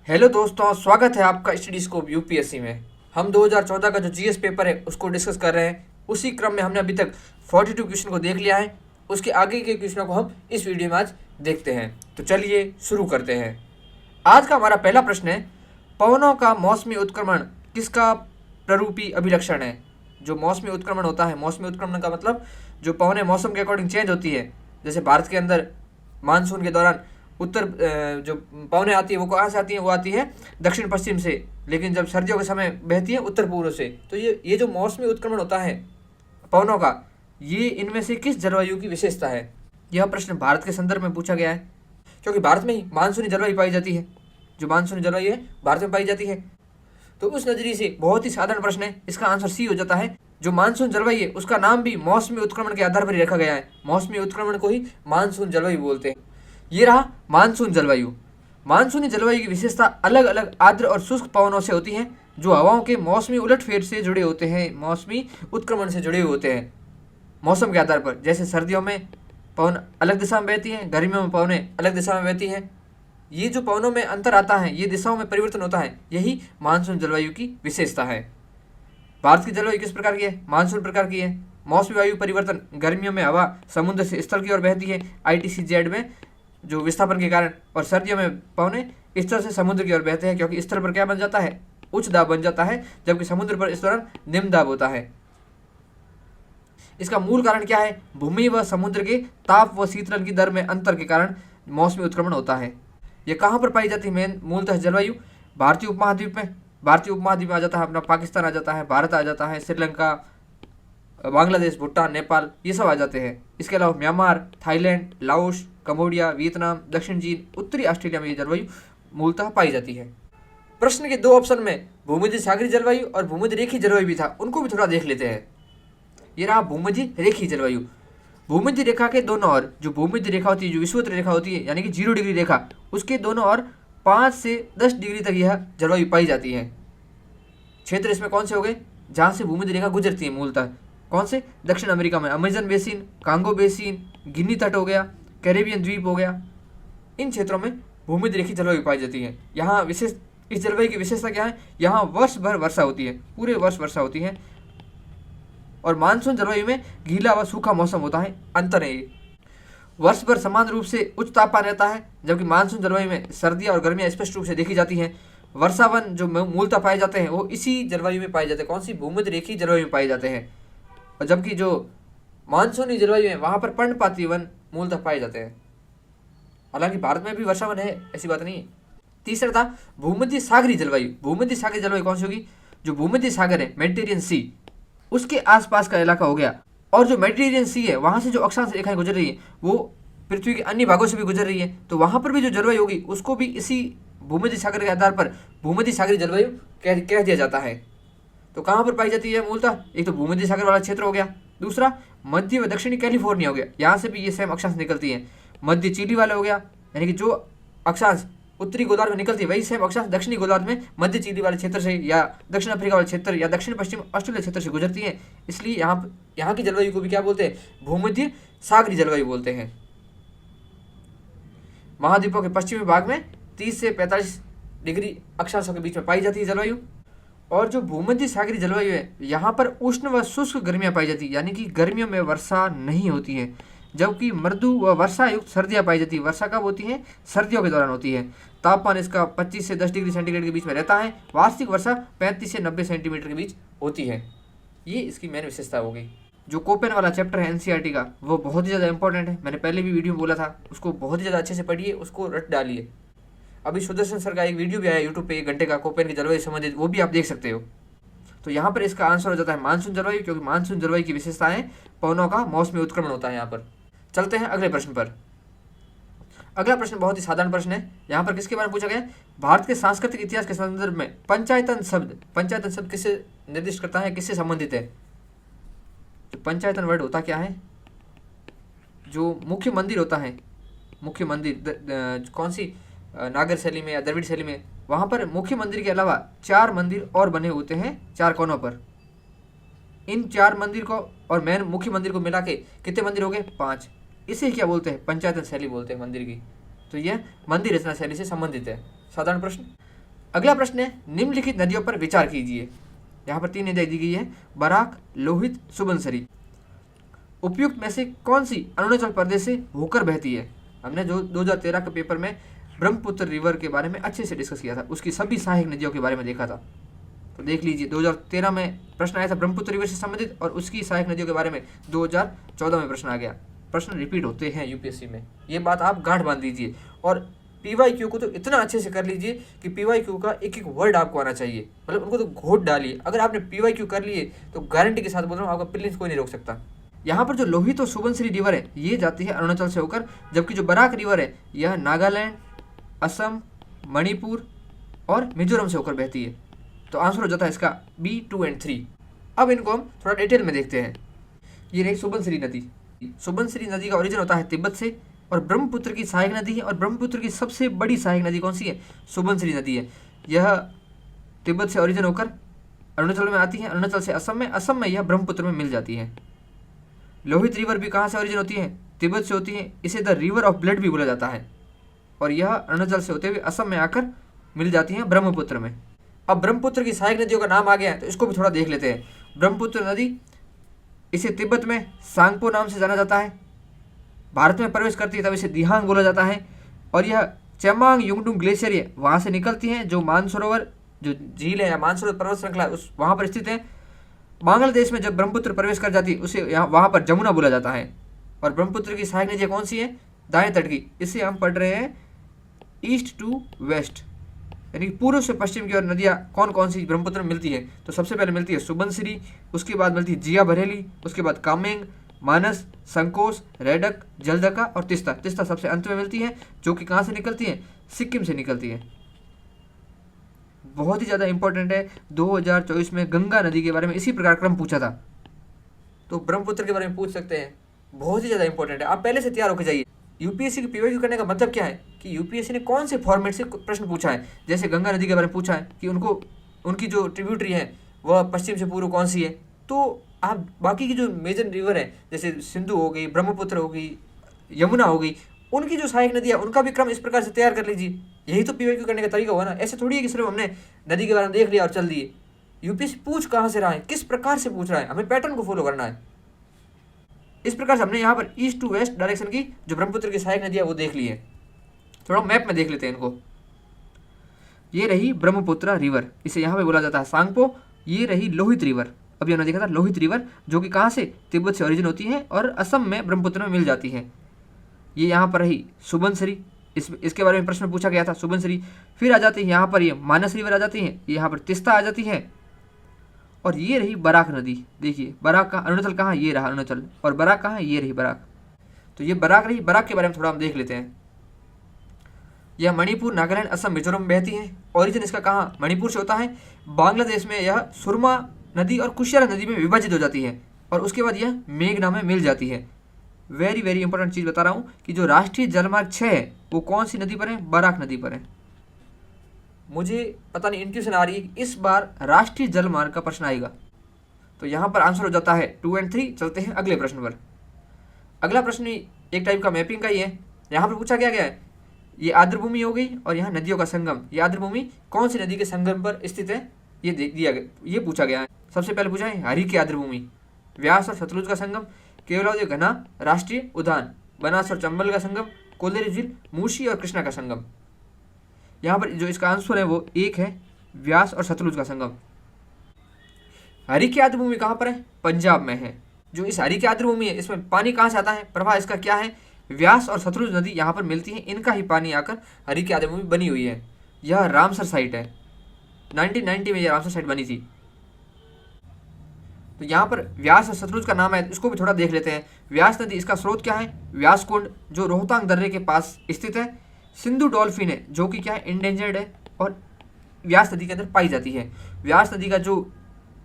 Hello दोस्तों, स्वागत है आपका स्टडी स्कोप यूपीएससी में। हम 2014 का जो जीएस पेपर है उसको डिस्कस कर रहे हैं। उसी क्रम में हमने अभी तक 42 क्वेश्चन को देख लिया है। उसके आगे के क्वेश्चनों को हम इस वीडियो में आज देखते हैं। तो चलिए शुरू करते हैं। आज का हमारा पहला प्रश्न है, पवनों का मौसमी उत्क्रमण किसका प्ररूपी अभिलक्षण है। जो मौसमी उत्क्रमण होता है, मौसमी उत्क्रमण का मतलब जो पवनें मौसम के अकॉर्डिंग चेंज होती है। जैसे भारत के अंदर मानसून के दौरान उत्तर जो पवनें आती है वो कहाँ से आती हैं, वो आती है दक्षिण पश्चिम से, लेकिन जब सर्दियों के समय बहती है उत्तर पूर्व से। तो ये जो मौसमी उत्क्रमण होता है पवनों का, ये इनमें से किस जलवायु की विशेषता है। यह प्रश्न भारत के संदर्भ में पूछा गया है, क्योंकि भारत में ही मानसूनी जलवायु पाई जाती है। जो मानसूनी जलवायु है भारत में पाई जाती है। तो उस नजरिए से बहुत ही साधारण प्रश्न है, इसका आंसर सी हो जाता है। जो मानसून जलवायु है उसका नाम भी मौसमी उत्क्रमण के आधार पर ही रखा गया है। मौसमी उत्क्रमण को ही मानसून जलवायु बोलते हैं। ये रहा मानसून जलवायु। मानसूनी जलवायु की विशेषता अलग अलग आर्द्र और शुष्क पवनों से होती है, जो हवाओं के मौसमी उलटफेर से जुड़े होते हैं, मौसमी उत्क्रमण से जुड़े होते हैं मौसम के आधार पर। जैसे सर्दियों में पवन अलग दिशा में बहती हैं, गर्मियों में पवनें अलग दिशा में बहती हैं। ये जो पवनों में अंतर आता है, ये दिशाओं में परिवर्तन होता है, यही मानसून जलवायु की विशेषता है। भारत की जलवायु किस प्रकार की है? मानसून प्रकार की है। मौसमी वायु परिवर्तन, गर्मियों में हवा समुद्र से स्थल की ओर बहती है ITCZ में जो विस्थापन के कारण, और सर्दियों में पवनें स्थल से समुद्र की ओर बहते हैं, क्योंकि स्थल पर क्या बन जाता है, उच्च दाब बन जाता है, जबकि समुद्र पर इस दौरान निम्न दाब होता है। इसका मूल कारण क्या है? भूमि व समुद्र के ताप व शीतलन की दर में अंतर के कारण मौसमी उत्क्रमण होता है। यह कहाँ पर पाई जाती है मूलतः जलवायु? भारतीय उपमहाद्वीप में। भारतीय उपमहाद्वीप में आ जाता है अपना पाकिस्तान, आ जाता है भारत, आ जाता है श्रीलंका, बांग्लादेश, भूटान, नेपाल, ये सब आ जाते हैं। इसके अलावा Myanmar, Thailand, Laos, Cambodia, Vietnam, दक्षिण चीन, उत्तरी ऑस्ट्रेलिया में ये जलवायु मूलतः पाई जाती है। प्रश्न के दो ऑप्शन में भूमध्य सागरीय जलवायु और भूमध्य रेखीय जलवायु भी था, उनको भी थोड़ा देख लेते हैं। ये रहा भूमध्य रेखीय जलवायु। भूमध्य रेखा के दोनों ओर जो भूमध्य रेखा होती है, जो विषुवत रेखा होती है, यानी कि 0 डिग्री रेखा, उसके दोनों ओर 5 से 10 डिग्री तक यह जलवायु पाई जाती है। क्षेत्र इसमें कौन से हो गए जहाँ से भूमध्य रेखा गुजरती है? मूलतः कौन से? दक्षिण अमेरिका में अमेजन बेसिन, कांगो बेसिन, गिनी तट हो गया, कैरेबियन द्वीप हो गया। इन क्षेत्रों में भूमध्य रेखीय जलवायु पाई जाती है। यहाँ विशेष इस जलवायु की विशेषता क्या है? यहाँ वर्ष भर वर्षा होती है, पूरे वर्ष वर्षा होती है। और मानसून जलवायु में गीला व सूखा मौसम होता है, अंतर है ये। वर्ष भर समान रूप से उच्च तापमान रहता है, जबकि मानसून जलवायु में सर्दियाँ और गर्मियाँ स्पष्ट रूप से देखी जाती हैं। वर्षावन जो मूलतः पाए जाते हैं वो इसी जलवायु में पाए जाते हैं। कौन सी? भूमध्य रेखीय जलवायु में पाए जाते हैं। और जबकि जो मानसूनी जलवायु है वहाँ पर पर्णपाती वन मूलतः पाए जाते हैं। हालांकि भारत में भी वर्षावन है, ऐसी बात नहीं है। तीसरा था भूमध्य सागरीय जलवायु। भूमध्य सागरीय जलवायु कौन सी होगी? जो भूमध्य सागर है, मेडिटेरियन सी, उसके आसपास का इलाका हो गया। और जो मेडिटेरियन सी है वहाँ से जो अक्षांश रेखाएं गुजर रही है वो पृथ्वी के अन्य भागों से भी गुजर रही है, तो वहाँ पर भी जो जलवायु होगी उसको भी इसी भूमध्य सागर के आधार पर भूमध्य सागरीय जलवायु कह दिया जाता है। तो कहाँ पर पाई जाती है मूलतः? एक तो भूमध्य सागर वाला क्षेत्र हो गया, दूसरा मध्य व दक्षिणी कैलिफोर्निया हो गया, यहाँ से भी ये सेम अक्षांश निकलती है। मध्य चिली वाले हो गया, यानी कि जो अक्षांश उत्तरी गोलार्ध में निकलती है वही सेम अक्षांश दक्षिणी गोलार्ध में मध्य चिली वाले क्षेत्र से, या दक्षिण अफ्रीका वाले क्षेत्र, या दक्षिण पश्चिम ऑस्ट्रेलिया क्षेत्र से गुजरती है। इसलिए यहाँ की जलवायु को भी क्या बोलते हैं? भूमध्य सागरीय जलवायु बोलते हैं। महाद्वीपों के पश्चिमी भाग में 30 से 45 डिग्री अक्षांशों के बीच में पाई जाती है जलवायु। और जो भूमध्य सागरीय जलवायु है यहाँ पर उष्ण व शुष्क गर्मियाँ पाई जाती है, यानी कि गर्मियों में वर्षा नहीं होती है, जबकि मृदु व वर्षा युक्त सर्दियाँ पाई जाती है। वर्षा कब होती है? सर्दियों के दौरान होती है। तापमान इसका 25 से 10 डिग्री सेंटीग्रेड के बीच में रहता है। वार्षिक वर्षा 35 से 90 सेंटीमीटर के बीच होती है। ये इसकी मेन विशेषता हो गई। जो कोपेन वाला चैप्टर है NCERT का, वो बहुत ही ज़्यादा इंपॉर्टेंट है। मैंने पहले भी वीडियो में बोला था, उसको बहुत ही ज़्यादा अच्छे से पढ़िए, उसको रट डालिए। अभी सुदर्शन सर का एक वीडियो भी आया यूट्यूब पे 1 घंटे का, कोपेन की जलवायु संबंधित, वो भी आप देख सकते हो। तो यहाँ पर इसका आंसर हो जाता है मानसून जलवायु, क्योंकि मानसून जलवायु की विशेषताएं पवनों का मौसमी उत्क्रमण होता है। यहाँ पर चलते हैं अगले प्रश्न पर। अगला प्रश्न बहुत ही साधारण प्रश्न है। यहाँ पर किसके बारे में पूछा गया? भारत के सांस्कृतिक इतिहास के संदर्भ में पंचायतन शब्द किससे निर्दिष्ट करता है, किससे संबंधित है? तो पंचायतन वर्ड होता क्या है? जो मुख्य मंदिर होता है, मुख्य मंदिर कौन सी, नागर शैली में या द्रविड़ शैली में, वहाँ पर मुख्य मंदिर के अलावा 4 मंदिर और बने होते हैं 4 कोनों पर। इन 4 मंदिर को और मेन मुख्य मंदिर को मिला के कितने मंदिर हो गए? 5। इसे क्या बोलते हैं? पंचायतन शैली बोलते हैं मंदिर की। तो यह मंदिर रचना शैली से संबंधित है। साधारण प्रश्न। अगला प्रश्न है, निम्नलिखित नदियों पर विचार कीजिए। यहाँ पर 3 नदियाँ दी गई है, बराक, लोहित, सुबनसिरी। उपयुक्त में से कौन सी अरुणाचल प्रदेश से होकर बहती है? हमने जो 2013 के पेपर में ब्रह्मपुत्र रिवर के बारे में अच्छे से डिस्कस किया था, उसकी सभी सहायक नदियों के बारे में देखा था। तो देख लीजिए, 2013 में प्रश्न आया था ब्रह्मपुत्र रिवर से संबंधित, और उसकी सहायक नदियों के बारे में 2014 में प्रश्न आ गया। प्रश्न रिपीट होते हैं यूपीएससी में, ये बात आप गांठ बांध दीजिए। और पीवाईक्यू को तो इतना अच्छे से कर लीजिए कि पीवाईक्यू का एक एक वर्ड आपको आना चाहिए, मतलब उनको तो घोट डालिए। अगर आपने पीवाईक्यू कर लिए तो गारंटी के साथ बोल रहा हूँ, आपका प्रीलिम्स कोई नहीं रोक सकता। यहाँ पर जो लोहित और सुबनसिरी रिवर है ये जाती है अरुणाचल से होकर, जबकि जो बराक रिवर है यह नागालैंड, असम, मणिपुर और मिजोरम से होकर बहती है। तो आंसर हो जाता है इसका बी, 2 और 3। अब इनको हम थोड़ा डिटेल में देखते हैं। ये रही सुबनसिरी नदी। सुबनसिरी नदी का ओरिजिन होता है तिब्बत से, और ब्रह्मपुत्र की सहायक नदी है, और ब्रह्मपुत्र की सबसे बड़ी सहायक नदी कौन सी है? सुबनसिरी नदी है। यह तिब्बत से ओरिजिन होकर अरुणाचल में आती है, अरुणाचल से असम में यह ब्रह्मपुत्र में मिल जाती है। लोहित रिवर भी कहाँ से ओरिजिन होती है? तिब्बत से होती है। इसे द रिवर ऑफ ब्लड भी बोला जाता है, और यह अरुणाचल से होते हुए असम में आकर मिल जाती है ब्रह्मपुत्र में। अब ब्रह्मपुत्र की सहायक नदियों का नाम आ गया है, तो इसको भी थोड़ा देख लेते हैं। ब्रह्मपुत्र नदी, इसे तिब्बत में सांगपो नाम से जाना जाता है। भारत में प्रवेश करती है तब इसे दिहांग बोला जाता है, और यह चेमांग युंगडुंग ग्लेशियर है वहाँ से निकलती हैं, जो मानसरोवर जो झील है या मानसरोवर पर्वत श्रृंखला उस वहाँ पर स्थित है। बांग्लादेश में जब ब्रह्मपुत्र प्रवेश कर जाती है उसे यहाँ वहाँ पर जमुना बोला जाता है। और ब्रह्मपुत्र की सहायक नदियाँ कौन सी है? दाएं तट की। इससे हम पढ़ रहे हैं ईस्ट टू वेस्ट, यानी पूर्व से पश्चिम की ओर नदियाँ कौन कौन सी ब्रह्मपुत्र में मिलती है। तो सबसे पहले मिलती है सुबनसिरी, उसके बाद मिलती है जिया बरेली, उसके बाद कामेंग, मानस, संकोस, रेडक, जलदका और तिस्ता। तिस्ता सबसे अंत में मिलती है, जो कि कहाँ से निकलती है? सिक्किम से निकलती है। बहुत ही ज़्यादा इंपॉर्टेंट है। 2024 में गंगा नदी के बारे में इसी प्रकार क्रम पूछा था, तो ब्रह्मपुत्र के बारे में पूछ सकते हैं। बहुत ही ज़्यादा इंपॉर्टेंट है, आप पहले से तैयार होकर जाइए। यूपीएससी की पीवाईक्यू करने का मतलब क्या है कि यूपीएससी ने कौन से फॉर्मेट से प्रश्न पूछा है। जैसे गंगा नदी के बारे में पूछा है कि उनकी जो ट्रिब्यूटरी है वह पश्चिम से पूर्व कौन सी है, तो आप बाकी की जो मेजर रिवर है जैसे सिंधु हो गई, ब्रह्मपुत्र हो गई, यमुना हो गई, उनकी जो सहायक नदी है उनका भी क्रम इस प्रकार से तैयार कर लीजिए। यही तो पीवाईक्यू करने का तरीका हुआ ना। ऐसे थोड़ी है कि सिर्फ हमने नदी के बारे में देख लिया और चल दिए। यूपीएससी पूछ कहाँ से रहा है, किस प्रकार से पूछ रहा है, हमें पैटर्न को फॉलो करना है। इस प्रकार से हमने यहाँ पर ईस्ट टू वेस्ट डायरेक्शन की जो ब्रह्मपुत्र की सहायक नदी है वो देख ली है। थोड़ा मैप में देख लेते हैं इनको। ये रही ब्रह्मपुत्र रिवर, इसे यहाँ पे बोला जाता है सांगपो। ये रही लोहित रिवर, अभी हमने देखा था लोहित रिवर, जो कि कहाँ से? तिब्बत से ओरिजिन होती है और असम में ब्रह्मपुत्र में मिल जाती है। ये यहाँ पर रही सुबनसिरी, इसके बारे में प्रश्न पूछा गया था, सुबनसिरी। फिर आ जाती है यहाँ पर ये मानस रिवर आ जाती है, यहाँ पर तिस्ता आ जाती है, और ये रही बराक नदी। देखिए बराक का अरुणाचल कहाँ? ये रहा अरुणाचल, और बराक कहाँ? ये रही बराक। तो ये बराक रही। बराक के बारे में थोड़ा हम देख लेते हैं। यह मणिपुर, नागालैंड, असम, मिजोरम में बहती है। ओरिजिन इसका कहाँ? मणिपुर से होता है। बांग्लादेश में यह सुरमा नदी और कुशियारा नदी में विभाजित हो जाती है, और उसके बाद यह मेघना में मिल जाती है। वेरी वेरी इंपॉर्टेंट चीज़ बता रहा हूँ कि जो राष्ट्रीय जलमार्ग 6 है वो कौन सी नदी पर है? बराक नदी पर है। मुझे पता नहीं इंट्यूशन आ रही है कि इस बार राष्ट्रीय जलमार्ग का प्रश्न आएगा, तो यहाँ पर आंसर हो जाता है 2 और 3। चलते हैं अगले प्रश्न पर। अगला प्रश्न एक टाइप का मैपिंग का ही है। यहाँ पर पूछा गया है, ये आर्द्रभूमि हो गई और यहाँ नदियों का संगम। ये आर्द्रभूमि कौन सी नदी के संगम पर स्थित है ये दिया गया, ये पूछा गया है। सबसे पहले पूछा है हरी की आर्द्रभूमि, व्यास और सतलुज का संगम, केवलादेव घना राष्ट्रीय उद्यान, बनास और चंबल का संगम, कोल्लेरी झील, मूशी और कृष्णा का संगम। यहाँ पर जो इसका आंसर है वो एक है, व्यास और सतलुज का संगम। हरी की आर्द्रभूमि कहाँ पर है? पंजाब में है। जो इस हरी की आर्द्रभूमि है इसमें पानी कहाँ से आता है? प्रवाह इसका क्या है? व्यास और सतलुज नदी यहाँ पर मिलती है, इनका ही पानी आकर हरी की आर्द्रभूमि बनी हुई है। यह रामसर साइट है, 1990 में यह रामसर साइट बनी थी। तो यहाँ पर व्यास और सतलुज का नाम है, इसको भी थोड़ा देख लेते हैं। व्यास नदी, इसका स्रोत क्या है? व्यास कुंड, जो रोहतांग दर्रे के पास स्थित है। सिंधु डॉल्फिन है, जो कि क्या है? इंडेंजर्ड है, और व्यास नदी के अंदर पाई जाती है। व्यास नदी का जो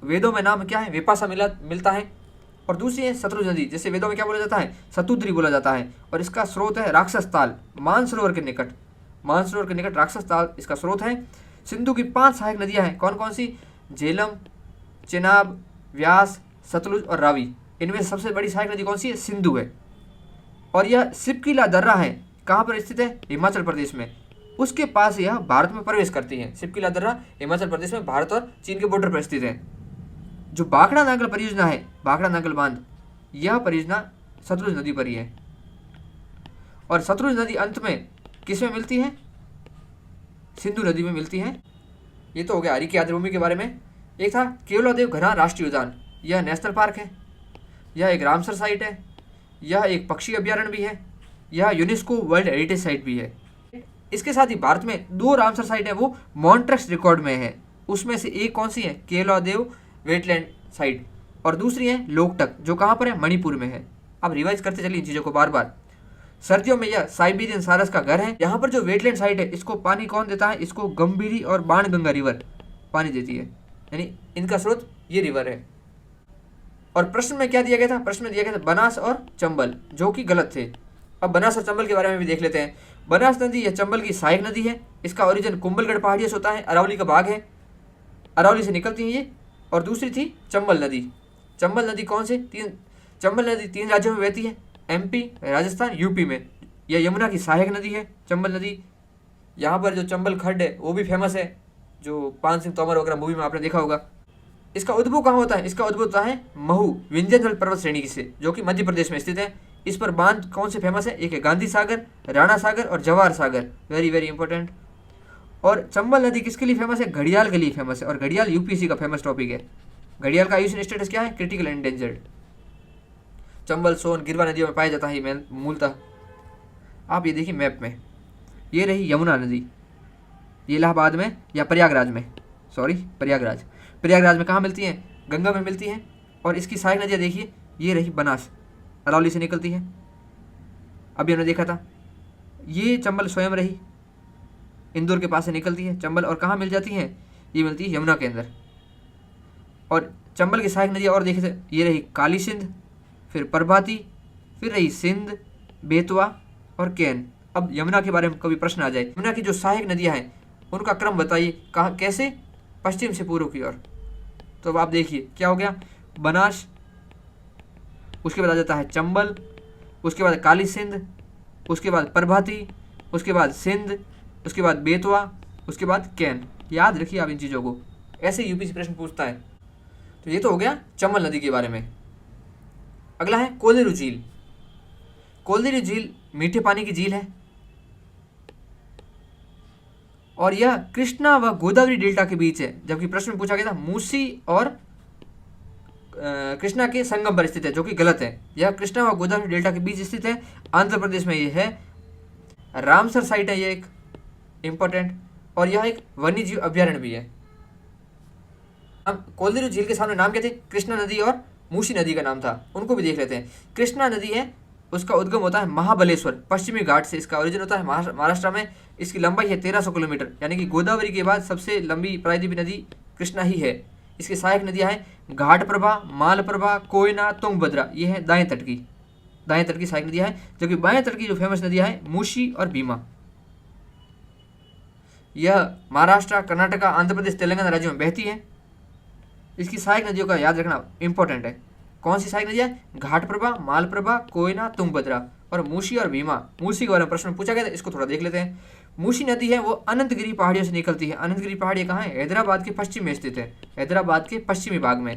वेदों में नाम क्या है? विपाशा मिलता है। और दूसरी है सतलुज नदी, जैसे वेदों में क्या बोला जाता है? सतुद्री बोला जाता है, और इसका स्रोत है राक्षस ताल, मानसरोवर के निकट। मानसरोवर के निकट राक्षस ताल इसका स्रोत है। सिंधु की 5 सहायक नदियाँ हैं, कौन कौन सी? झेलम, चेनाब, व्यास, सतलुज और रावी। इनमें से सबसे बड़ी सहायक नदी कौन सी है? सिंधु है। और यह सिपकिला दर्रा है, कहाँ पर स्थित है? हिमाचल प्रदेश में। उसके पास यह भारत में प्रवेश करती है। सिपकिला दर्रा हिमाचल प्रदेश में भारत और चीन के बॉर्डर पर स्थित है। जो भाखड़ा नागल परियोजना है, भाखड़ा नागल बांध, यह परियोजना सतलुज नदी पर ही है। और सतलुज नदी अंत में किस में मिलती है? सिंधु नदी में मिलती है। ये तो हो गया हरी की आर्द्रभूमि के बारे में। एक था केवलादेव घना राष्ट्रीय उद्यान, यह नेशनल पार्क है, यह एक रामसर साइट है, यह एक पक्षी अभ्यारण्य भी है, यह यूनेस्को वर्ल्ड हेरिटेज साइट भी है। इसके साथ ही भारत में 2 रामसर साइट है, वो मॉन्ट्रेक्स रिकॉर्ड में है। उसमें से एक कौन सी है? केवलादेव वेटलैंड साइट, और दूसरी है लोकटक, जो कहाँ पर है? मणिपुर में है। अब रिवाइज करते चलिए इन चीज़ों को बार बार। सर्दियों में यह साइबेरियन सारस का घर है। यहाँ पर जो वेटलैंड साइट है, इसको पानी कौन देता है? इसको गंभीरी और बाणगंगा रिवर पानी देती है, यानी इनका स्रोत ये रिवर है। और प्रश्न में क्या दिया गया था? प्रश्न में दिया गया था बनास और चंबल, जो कि गलत थे। अब बनास और चंबल के बारे में भी देख लेते हैं। बनास नदी यह चंबल की सहायक नदी है। इसका ओरिजिन कुंभलगढ़ पहाड़ियों से होता है, अरावली का भाग है, अरावली से निकलती है ये। और दूसरी थी चंबल नदी। चंबल नदी कौन से? चंबल नदी 3 राज्यों में बहती है, MP, राजस्थान, UP में। यह यमुना की सहायक नदी है चंबल नदी। यहाँ पर जो चंबल खड्ड है वो भी फेमस है, जो पान सिंह तोमर वगैरह मूवी में आपने देखा होगा। इसका उद्भव कहाँ होता है? इसका उद्भव होता है महू विंध्यचल पर्वत श्रेणी से, जो कि मध्य प्रदेश में स्थित है। इस पर बांध कौन से फेमस है? एक है गांधी सागर, राणा सागर और Jawahar Sagar, very very important. और चंबल नदी किसके लिए फेमस है? घड़ियाल के लिए फेमस है, और घड़ियाल UPSC का फेमस टॉपिक है। घड़ियाल का आयुषन स्टेटस क्या है? Critical endangered. चंबल, सोन, गिरवा नदियों में पाया जाता है मूलतः। आप ये देखिए मैप में, ये रही यमुना नदी, ये इलाहाबाद में या प्रयागराज में, प्रयागराज में कहाँ मिलती है? गंगा में मिलती है। और इसकी सहायक नदियाँ देखिए, ये रही बनास, अरावली से निकलती है, अभी हमने देखा था। ये चंबल स्वयं रही, इंदौर के पास से निकलती है चंबल, और कहाँ मिल जाती है? ये मिलती है यमुना के अंदर। और चंबल की सहायक नदियाँ और देखे थे, ये रही काली सिंध, फिर प्रभाती, फिर रही सिंध, बेतवा और केन। अब यमुना के बारे में कभी प्रश्न आ जाए, यमुना की जो सहायक नदियाँ हैं उनका क्रम बताइए, कहाँ कैसे? पश्चिम से पूर्व की ओर। तो अब आप देखिए क्या हो गया? बनास, उसके बाद आ जाता है चंबल, उसके बाद काली सिंध, उसके बाद प्रभाती, उसके बाद सिंध, उसके बाद बेतवा, उसके बाद कैन। याद रखिए आप इन चीज़ों को, ऐसे UPSC प्रश्न पूछता है। तो ये तो हो गया चंबल नदी के बारे में। अगला है कोलेरू झील। कोलेरू झील मीठे पानी की झील है, और यह कृष्णा व गोदावरी डेल्टा के बीच है। जबकि प्रश्न में पूछा गया था मूसी और कृष्णा के संगम पर स्थित है, जो कि गलत है। यह कृष्णा व गोदावरी डेल्टा के बीच स्थित है, आंध्र प्रदेश में ये है। रामसर साइट है ये एक इंपॉर्टेंट, और यह एक वन्यजीव अभ्यारण्य भी है। अब कोलेरू झील के सामने नाम क्या थे? कृष्णा नदी और मूसी नदी का नाम था, उनको भी देख लेते हैं। कृष्णा नदी है, उसका उद्गम होता है महाबलेश्वर पश्चिमी घाट से, इसका ओरिजिन होता है महाराष्ट्र में। इसकी लंबाई है 1300 किलोमीटर, यानी कि गोदावरी के बाद सबसे लंबी प्रायद्वीपी नदी कृष्णा ही है। इसकी सहायक नदियाँ हैं घाटप्रभा, मालप्रभा, कोयना, तुंगभद्रा, ये है दाएं तट की सहायक नदियाँ हैं। जबकि बाएं तट की जो फेमस नदियाँ हैं मूसी और भीमा। यह महाराष्ट्र, कर्नाटका, आंध्र प्रदेश, तेलंगाना राज्यों में बहती है। इसकी सहायक नदियों का याद रखना इंपॉर्टेंट है। कौन सी सहायक नदियाँ? घाटप्रभा, मालप्रभा, कोयना, तुंगभद्रा और मूसी और भीमा। मूसी के बारे में प्रश्न पूछा गया था, इसको थोड़ा देख लेते हैं। मूसी नदी है वो अनंतगिरी पहाड़ियों से निकलती है। अनंतगिरी पहाड़ियाँ कहाँ है? हैदराबाद के पश्चिम में स्थित है, हैदराबाद के पश्चिमी भाग में।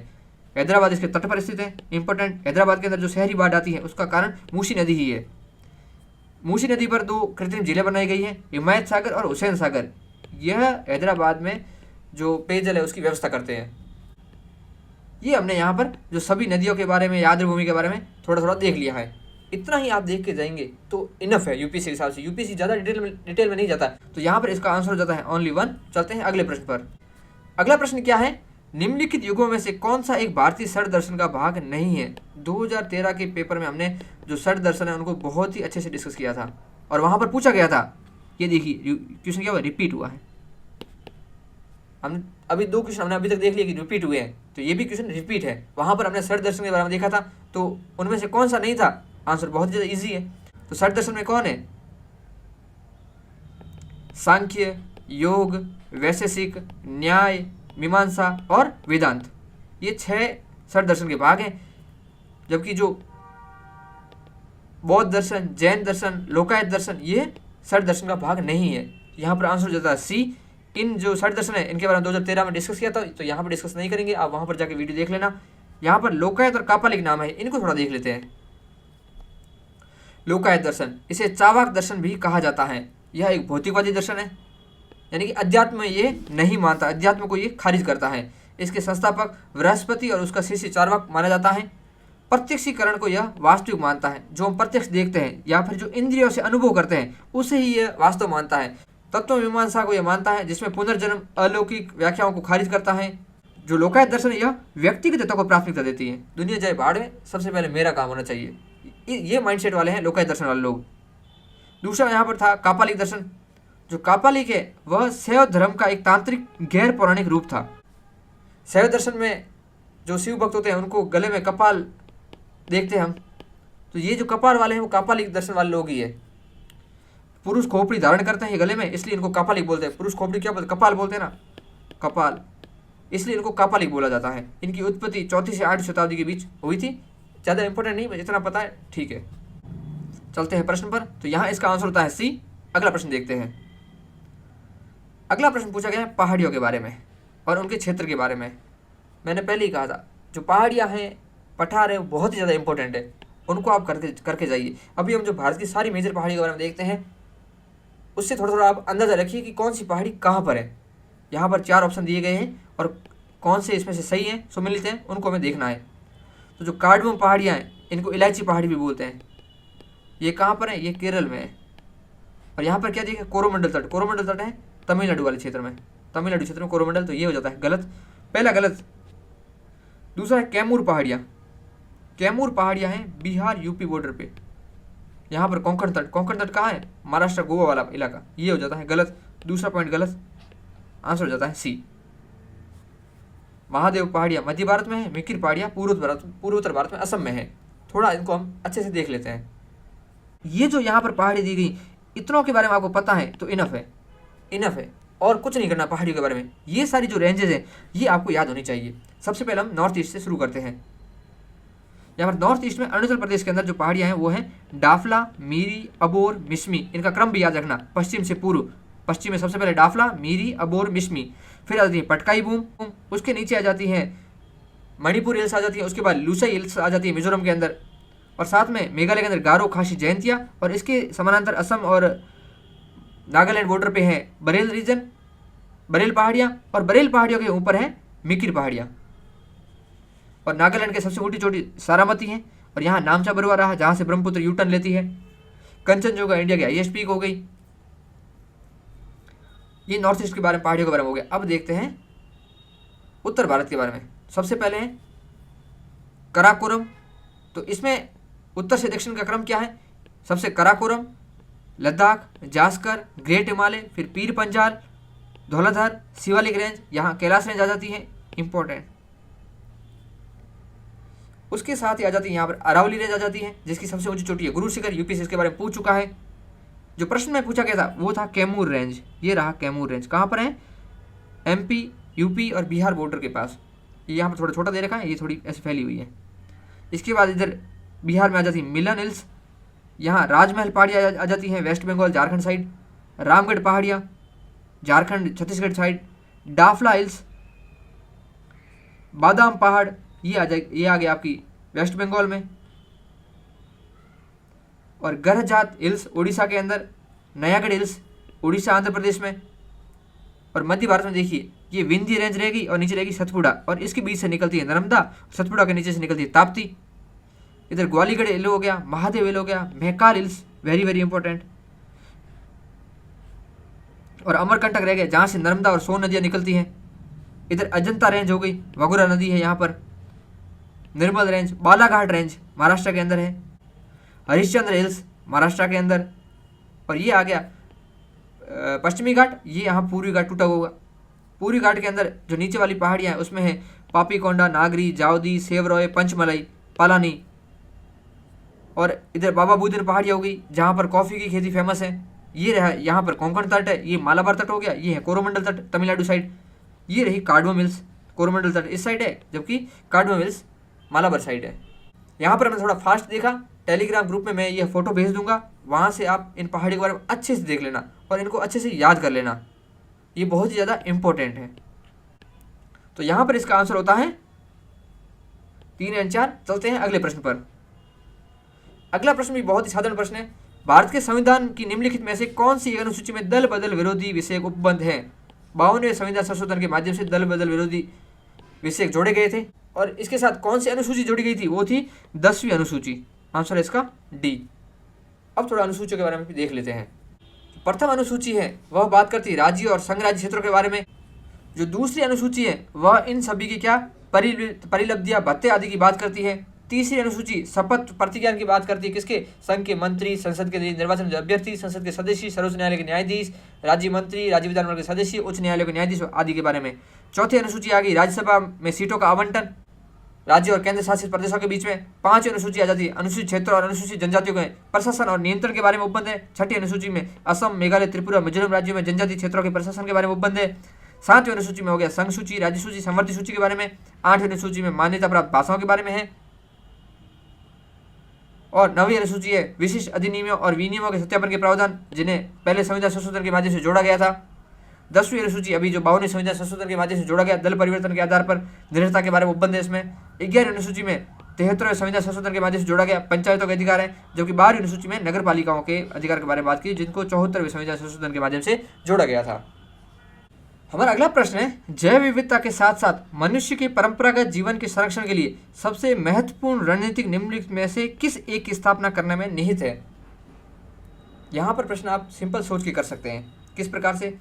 हैदराबाद इसके तट पर स्थित है, इंपॉर्टेंट। हैदराबाद के अंदर जो शहरी बाढ़ आती है उसका कारण मूसी नदी ही है। मूसी नदी पर 2 कृत्रिम झीलें बनाई गई हैं, हिमायत सागर और हुसैन सागर। यह हैदराबाद में जो पेयजल है उसकी व्यवस्था करते हैं। ये हमने यहाँ पर जो सभी नदियों के बारे में, आर्द्रभूमि के बारे में थोड़ा थोड़ा देख लिया है। इतना ही आप देख के जाएंगे तो इनफ है UPSC के हिसाब से। UPSC ज़्यादा डिटेल में नहीं जाता, तो यहाँ पर इसका आंसर हो जाता है ओनली 1। चलते हैं अगले प्रश्न पर। अगला प्रश्न क्या है? निम्नलिखित युगों में से कौन सा एक भारतीय सर दर्शन का भाग नहीं है? 2013 के पेपर में हमने जो सर दर्शन है उनको बहुत ही अच्छे से डिस्कस किया था, और वहाँ पर पूछा गया था। ये देखिए क्वेश्चन क्या हुआ? रिपीट हुआ है। हमने अभी 2 क्वेश्चन हमने अभी तक देख लिए कि रिपीट हुए हैं, तो ये भी क्वेश्चन रिपीट है। वहाँ पर हमने सर दर्शन के बारे में देखा था, तो उनमें से कौन सा नहीं था? आंसर बहुत ज़्यादा इजी है। तो सर दर्शन में कौन है? सांख्य, योग, वैशेषिक, न्याय, मीमांसा और वेदांत, ये 6 सर दर्शन के भाग हैं। जबकि जो बौद्ध दर्शन, जैन दर्शन, लोकायत दर्शन, ये सर दर्शन का भाग नहीं है। यहाँ पर आंसर हो जाता है सी। इन जो 60 दर्शन है इनके बारे में 2013 में डिस्कस किया था, तो यहाँ पर डिस्कस नहीं करेंगे, आप वहाँ पर जाके वीडियो देख लेना। यहाँ पर लोकायत और कापालिक नाम है, इनको थोड़ा देख लेते हैं। लोकायत दर्शन, इसे चावाक दर्शन भी कहा जाता है। यह एक भौतिकवादी दर्शन है, यानी कि अध्यात्म में ये नहीं मानता, अध्यात्म को ये खारिज करता है। इसके संस्थापक बृहस्पति और उसका शिष्य चार्वाक माना जाता है। प्रत्यक्षीकरण को यह वास्तविक मानता है, जो हम प्रत्यक्ष देखते हैं या फिर जो इंद्रियों से अनुभव करते हैं उसे ही यह वास्तव मानता है। तत्व मीमांसा को यह मानता है, जिसमें पुनर्जन्म अलौकिक व्याख्याओं को खारिज करता है। जो लोकायत दर्शन है यह व्यक्तिगत तत्व को प्राथमिकता देती है। दुनिया जाए भाड़ में, सबसे पहले मेरा काम होना चाहिए, ये माइंडसेट वाले हैं लोकायत दर्शन वाले लोग। दूसरा यहाँ पर था कापालिक दर्शन। जो कापालिक है वह शैव धर्म का एक तांत्रिक गैर पौराणिक रूप था। शैव दर्शन में जो शिव भक्त होते हैं उनको गले में कपाल देखते हैं हम, तो ये जो कपाल वाले हैं वो कापालिक दर्शन वाले लोग ही है। पुरुष खोपड़ी धारण करते हैं गले में, इसलिए इनको कापालिक बोलते हैं। पुरुष खोपड़ी क्या बोलते हैं, कपाल बोलते हैं ना, कपाल, इसलिए इनको कापालिक बोला जाता है। इनकी उत्पत्ति 4वीं से 8वीं शताब्दी के बीच हुई थी। ज़्यादा इंपॉर्टेंट नहीं, जितना पता है ठीक है। चलते हैं प्रश्न पर, तो यहाँ इसका आंसर होता है सी। अगला प्रश्न देखते हैं। अगला प्रश्न पूछा गया है पहाड़ियों के बारे में और उनके क्षेत्र के बारे में। मैंने पहले ही कहा था जो पहाड़ियाँ हैं, पठार है, वो बहुत ही ज़्यादा इंपॉर्टेंट है, उनको आप करके जाइए। अभी हम जो भारत की सारी मेजर पहाड़ियों के बारे में देखते हैं, उससे थोड़ा थोड़ा आप अंदाज़ा रखिए कि कौन सी पहाड़ी कहाँ पर है। यहाँ पर 4 ऑप्शन दिए गए हैं और कौन से इसमें से सही हैं, सुमिलित हैं, उनको हमें देखना है। तो जो कार्डमम पहाड़ियाँ हैं इनको इलायची पहाड़ी भी बोलते हैं। ये कहाँ पर है, ये केरल में है। और यहाँ पर क्या देखिए, कोरोमंडल तट, कोरोमंडल तट है तमिलनाडु वाले क्षेत्र में, तमिलनाडु क्षेत्र में कोरोमंडल, तो ये हो जाता है गलत, पहला गलत। दूसरा है कैमूर पहाड़ियाँ। कैमूर पहाड़ियाँ हैं बिहार यूपी बॉर्डर पे। यहाँ पर कोंकण तट, कोंकण तट कहाँ है, महाराष्ट्र गोवा वाला इलाका, ये हो जाता है गलत, दूसरा पॉइंट गलत, आंसर हो जाता है सी। महादेव पहाड़ियाँ मध्य भारत में है, मिकिर पहाड़ियाँ पूर्वोत्तर भारत में असम में है। थोड़ा इनको हम अच्छे से देख लेते हैं। ये जो यहाँ पर पहाड़ी दी गई, इतनों के बारे में आपको पता है तो इनफ है, इनफ है, और कुछ नहीं करना पहाड़ियों के बारे में। ये सारी जो रेंजेस हैं ये आपको याद होनी चाहिए। सबसे पहले हम नॉर्थ ईस्ट से शुरू करते हैं। यहाँ पर नॉर्थ ईस्ट में अरुणाचल प्रदेश के अंदर जो पहाड़ियाँ हैं वो हैं डाफला, मीरी, अबोर, मिश्मी। इनका क्रम भी याद रखना, पश्चिम से पूर्व। पश्चिम में सबसे पहले डाफला, मीरी, अबोर, मिश्मी, फिर आ जाती है पटकाई बूम, उसके नीचे आ जाती है मणिपुर हिल्स आ जाती है, उसके बाद लुसाई हिल्स आ जाती है मिजोरम के अंदर, और साथ में मेघालय के अंदर गारो खासी जयंतिया, और इसके समानांतर असम और नागालैंड बॉर्डर पे है बरेल रीजन, बरेल पहाड़ियाँ, और बरेल पहाड़ियों के ऊपर है मिकिर पहाड़ियाँ। और नागालैंड के सबसे ऊँची चोटी सारामती है, और यहाँ नामचा बरुआ रहा जहाँ से ब्रह्मपुत्र यू टर्न लेती है। कंचनजंगा इंडिया की हाईएस्ट पीक हो गई। ये नॉर्थ ईस्ट के बारे में, पहाड़ियों के बारे में हो गया। अब देखते हैं उत्तर भारत के बारे में। सबसे पहले है कराकोरम। तो इसमें उत्तर से दक्षिण का क्रम क्या है, सबसे कराकोरम, लद्दाख, जास्कर, ग्रेट हिमालय, फिर पीर पंजाल, धौलाधर, शिवालिक रेंज, यहाँ कैलाश रेंज आ जाती है इंपॉर्टेंट। उसके साथ ही आ जाती है यहाँ पर अरावली रेंज आ जाती है, जिसकी सबसे ऊंची चोटी है गुरु शिखर। यूपी से इसके बारे में पूछ चुका है। जो प्रश्न में पूछा गया था वो था कैमूर रेंज। ये रहा कैमूर रेंज, कहाँ पर है, एमपी, यूपी और बिहार बॉर्डर के पास। ये यहाँ पर थोड़ा छोटा दे रखा है, ये थोड़ी ऐसी फैली हुई है। इसके बाद इधर बिहार में आ जाती है मिलन हिल्स, यहाँ राजमहल पहाड़ियाँ आ जाती हैं वेस्ट बंगाल झारखंड साइड, रामगढ़ पहाड़ियाँ झारखंड छत्तीसगढ़ साइड, डाफला हिल्स, बादाम पहाड़ ये आ गया आपकी वेस्ट बंगाल में, और गरजात हिल्स उड़ीसा के अंदर, नयागढ़ हिल्स उड़ीसा आंध्र प्रदेश में, और मध्य भारत में देखिए ये विंध्य रेंज रहेगी और नीचे रहेगी सतपुड़ा, और इसके बीच से निकलती है नर्मदा, सतपुड़ा के नीचे से निकलती है ताप्ती। इधर ग्वालीगढ़ हिल हो गया, महादेव हिल हो गया, Mehkar hills very very important, और अमरकंटक रह गया जहाँ से नर्मदा और सोन नदियाँ निकलती हैं। इधर अजंता रेंज हो गई, वगुरा नदी है यहाँ पर, निर्मल रेंज, बालाघाट रेंज महाराष्ट्र के अंदर है, हरिश्चंद्र हिल्स महाराष्ट्र के अंदर, और ये आ गया पश्चिमी घाट, ये यहाँ पूर्वी घाट टूटा हुआ। पूर्वी घाट के अंदर जो नीचे वाली पहाड़ियाँ हैं उसमें है पापीकोंडा, नागरी, जावदी, सेवरॉय, पंचमलाई, पालानी, और इधर बाबा बुदन पहाड़ियाँ हो गई जहाँ पर कॉफ़ी की खेती फेमस है। ये रहा यहाँ पर कोंकण तट है, ये मालाबार तट हो गया, ये है कोरोमंडल तट तमिलनाडु साइड, ये रही कार्डमम हिल्स, कोरोमंडल तट इस साइड है जबकि कार्डमम हिल्स मालाबार साइड है। यहाँ पर हमने थोड़ा फास्ट देखा टेलीग्राम ग्रुप में मैं यह फ़ोटो भेज दूंगा, वहाँ से आप इन पहाड़ी के बारे में अच्छे से देख लेना और इनको अच्छे से याद कर लेना, ये बहुत ही ज़्यादा इम्पोर्टेंट है। तो यहाँ पर इसका आंसर होता है 3 एंड 4। चलते हैं अगले प्रश्न पर। अगला प्रश्न भी बहुत ही साधारण प्रश्न है। भारत के संविधान की निम्नलिखित में से कौन सी अनुसूची में दल बदल विरोधी विषयक उपबंध है? 52वें संविधान संशोधन के माध्यम से दल बदल विरोधी विषयक जोड़े गए थे और इसके साथ कौन सी अनुसूची जोड़ी गई थी? वो थी 10वीं अनुसूची। आंसर है इसका डी। अब थोड़ा अनुसूचियों के बारे में भी देख लेते हैं। प्रथम अनुसूची है वह बात करती है राज्य और संघ राज्य क्षेत्रों के बारे में। जो दूसरी अनुसूची है वह इन सभी की क्या परिलब्धियां भत्ते आदि की बात करती है। तीसरी अनुसूची शपथ प्रतिज्ञा की बात करती है किसके? संघ के मंत्री, संसद के निर्वाचन अभ्यर्थी, संसद के सदस्य, सर्वोच्च न्यायालय के न्यायाधीश, राज्य मंत्री, राज्य विधानमंडल के सदस्य, उच्च न्यायालय के न्यायाधीश आदि के बारे में। चौथी अनुसूची आ गई राज्यसभा में सीटों का आवंटन राज्य और केंद्र शासित प्रदेशों के बीच में। 5वीं अनुसूची आ जाती है अनुसूचित क्षेत्र और अनुसूचित जनजातियों के प्रशासन और नियंत्रण के बारे में उपबंध है। 6ठी अनुसूची में असम, मेघालय, त्रिपुरा, मिजोरम राज्यों में जनजातीय क्षेत्रों के प्रशासन के बारे में उपबंध है। 7वीं अनुसूची में हो गया संघ सूची, राज्य सूची, संवर्ती सूची के बारे में। 8वीं अनुसूची में मान्यता प्राप्त भाषाओं के बारे में है और 9वीं अनुसूची है विशिष्ट अधिनियमों और विनियमों के सत्यापन के प्रावधान जिन्हें पहले संविधान संशोधन के माध्यम से जोड़ा गया था। 10वीं अनुसूची अभी जो 52वें संविधान संशोधन के माध्यम से जोड़ा गया दल परिवर्तन के आधार पर दृढ़ता के बारे में उपबंध है इसमें। 11वीं अनुसूची में 73वें संविधान संशोधन के माध्यम से जोड़ा गया पंचायतों के अधिकार है, जबकि 12वीं अनुसूची में नगर पालिकाओं के अधिकार के बारे में बात की जिनको 74वें संविधान संशोधन के माध्यम से जोड़ा गया था। हमारा अगला प्रश्न है जैव विविधता के साथ साथ मनुष्य के परंपरागत जीवन के संरक्षण के लिए सबसे महत्वपूर्ण रणनीतिक निम्नलिखित में से किस एक की स्थापना करने में निहित है? यहाँ पर प्रश्न आप सिंपल सोच के कर सकते हैं। किस प्रकार से?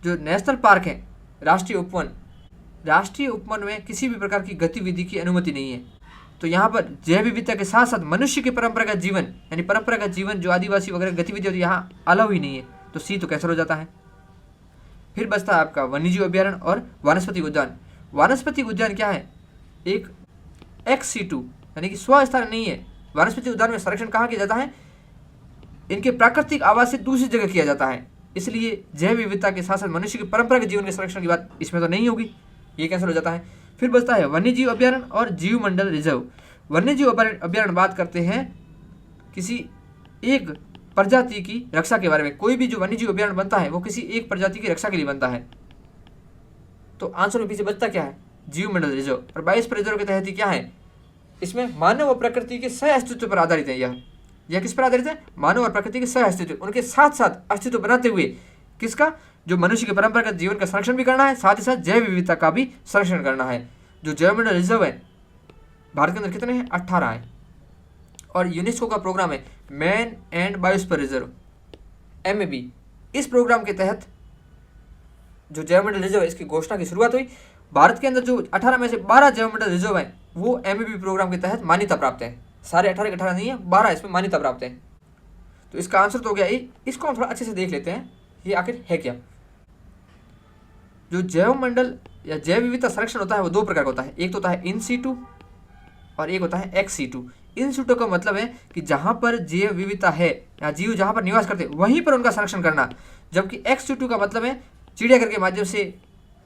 जो नेशनल पार्क है, राष्ट्रीय उपवन में किसी भी प्रकार की गतिविधि की अनुमति नहीं है। तो यहाँ पर जैव विविधता के साथ साथ मनुष्य के परंपरागत जीवन यानी परंपरागत जीवन जो आदिवासी वगैरह गतिविधि होती है यहाँ अलाउ ही नहीं है। तो सी तो कैंसिल हो जाता है। फिर बचता है आपका वन्यजीव अभ्यारण्य और वानस्पतिक उद्यान। वानस्पतिक उद्यान क्या है? एक ex-situ यानी कि स्वस्थान नहीं है। वानस्पतिक उद्यान में संरक्षण कहाँ किया जाता है? इनके प्राकृतिक आवास से दूसरी जगह किया जाता है, इसलिए जैव विविधता के साथ साथ मनुष्य के परंपरागत जीवन के संरक्षण की बात इसमें तो नहीं होगी, ये कैंसिल हो जाता है। फिर बचता है वन्यजीव अभ्यारण्य और जीव मंडल रिजर्व। वन्यजीव अभ्यारण्य बात करते हैं किसी एक प्रजाति की रक्षा के बारे में। कोई भी जो वन्यजीव अभ्यारण्य बनता है वो किसी एक प्रजाति की रक्षा के लिए बनता है। तो आंसर में पीछे बचता क्या है? जीव मंडल रिजर्व। और बायोस्फीयर रिजर्व के तहत क्या है? इसमें मानव और प्रकृति के सह अस्तित्व पर आधारित है। यह किस पर आधारित है? मानव और प्रकृति के सह अस्तित्व, उनके साथ साथ अस्तित्व बनाते हुए किसका? जो मनुष्य के परंपरागत जीवन का संरक्षण भी करना है, साथ ही साथ जैव विविधता का भी संरक्षण करना है। जो जैव मंडल रिजर्व है भारत के अंदर कितने हैं? 18 हैं। और यूनेस्को का प्रोग्राम है man and biosphere reserve MAB। इस प्रोग्राम के तहत जो जैव मंडल रिजर्व है इसकी घोषणा की शुरुआत हुई। भारत के अंदर जो 18 में से 12 जैव मंडल रिजर्व है वो MAB प्रोग्राम के तहत मान्यता प्राप्त है। सारे 18 के 18 नहीं है, 12 इसमें मान्यता प्राप्त है। तो इसका आंसर तो हो गया ये। इसको हम थोड़ा अच्छे से देख लेते हैं ये आखिर है क्या। जो जैव मंडल या जैव विविधता संरक्षण होता है वो 2 प्रकार का होता है। एक तो होता है इन सीटू और एक होता है ex-situ। इन सीटू का मतलब है कि जहाँ पर जैव विविधता है या जीव जहाँ पर निवास करते हैं वहीं पर उनका संरक्षण करना, जबकि ex-situ का मतलब है चिड़ियाघर के माध्यम से